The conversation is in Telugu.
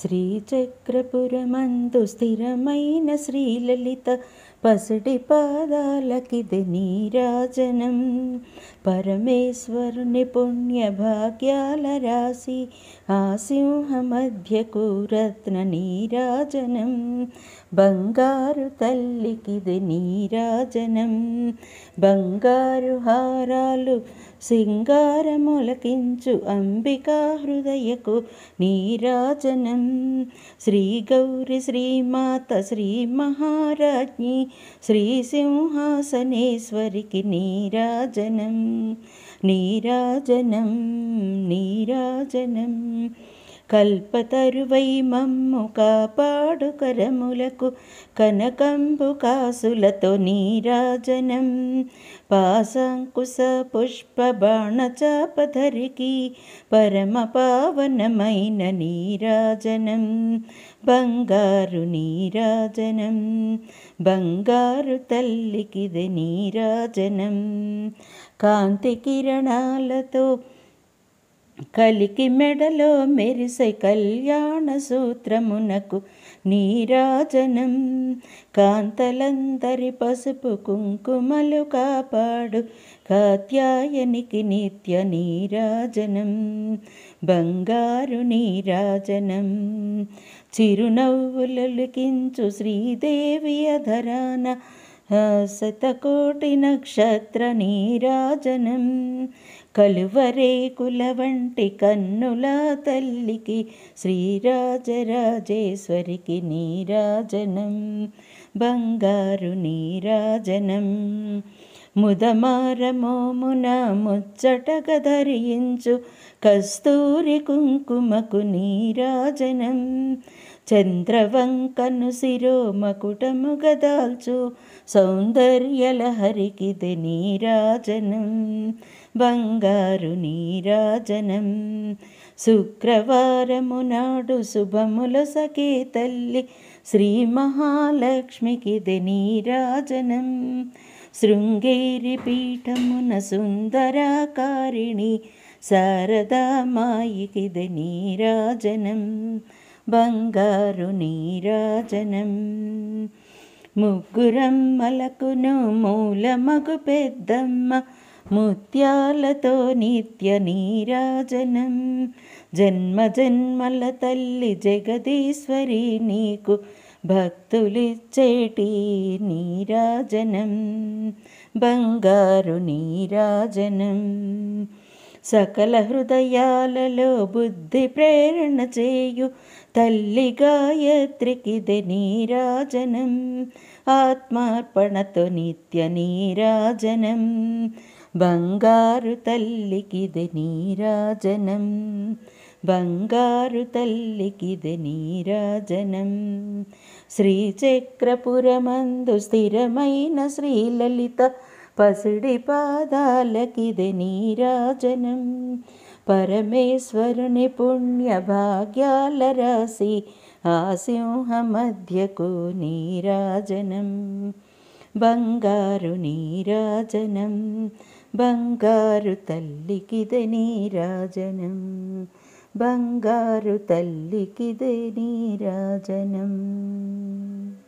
శ్రీచక్రపురమందు స్థిరమైన శ్రీలలిత పసిడి పాదాలకిది నీరాజనం. పరమేశ్వరుని పుణ్య భాగ్యాల రాశి ఆ సింహ మధ్యకు రత్న నీరాజనం. బంగారు తల్లికిది నీరాజనం. బంగారు హారాలు సింగారములకించు అంబికా హృదయకు నీరాజనం. శ్రీ గౌరి శ్రీమాత శ్రీ మహారాజ్ఞి శ్రీ సింహాసనేశ్వరికి నీరాజనం. నీరాజనం నీరాజనం. కల్పతరువై మమ్ము కాపాడు కరములకు కనకంబు కాసులతో నీరాజనం. పాశాంకుశ పుష్ప బాణచాపధరికి పరమ పావనమైన నీరాజనం. బంగారు నీరాజనం. బంగారు తల్లికిది నీరాజనం. కాంతి కిరణాలతో కలికి మెడలో మెరిసే కళ్యాణ సూత్రమునకు నీరాజనం. కాంతలందరి పసుపు కుంకుమలు కాపాడు కాత్యాయనికి నిత్య నీరాజనం. బంగారు నీరాజనం. చిరునవ్వులకించు శ్రీదేవి అధరాన శతకోటి నక్షత్ర నీరాజనం. కలువరేకుల వంటి కన్నుల తల్లికి శ్రీరాజరాజేశ్వరికి నీరాజనం. బంగారు నీరాజనం. ముదమారమోమున ముచ్చటగా ధరించు కస్తూరి కుంకుమకు నీరాజనం. చంద్రవంకను శిరోమకుటముగా దాల్చు సౌందర్యలహరికిది నీరాజనం. బంగారు నీరాజనం. శుక్రవారము నాడు శుభముల సఖే తల్లి శ్రీ మహాలక్ష్మికిది నీరాజనం. శృంగేరి పీఠమున సుందరాకారిణి శారదామాయికిది నీరాజనం. బంగారు నీరాజనం. ముగ్గురమ్మలకును మూలమగు పెద్దమ్మ ముత్యాలతో నిత్య నీరాజనం. జన్మ జన్మల తల్లి జగదీశ్వరి నీకు భక్తులిచ్చేటి నీరాజనం. బంగారు నీరాజనం. సకల హృదయాలలో బుద్ధి ప్రేరణ చేయు తల్లి గాయత్రికిది నీరాజనం. ఆత్మార్పణతో నిత్య నీరాజనం. బంగారు తల్లికిది నీరాజనం. బంగారు తల్లికిది నీరాజనం. శ్రీచక్రపురమందు స్థిరమైన శ్రీలలిత పసిడి పాదాలకిది నీరాజనం. పరమేశ్వరుని పుణ్య భాగ్యాల రాశి ఆ సింహ మధ్యకు నీరాజనం. బంగారు నీరాజనం. బంగారు తల్లికిది నీరాజనం. బంగారు తల్లికిది నీరాజనం.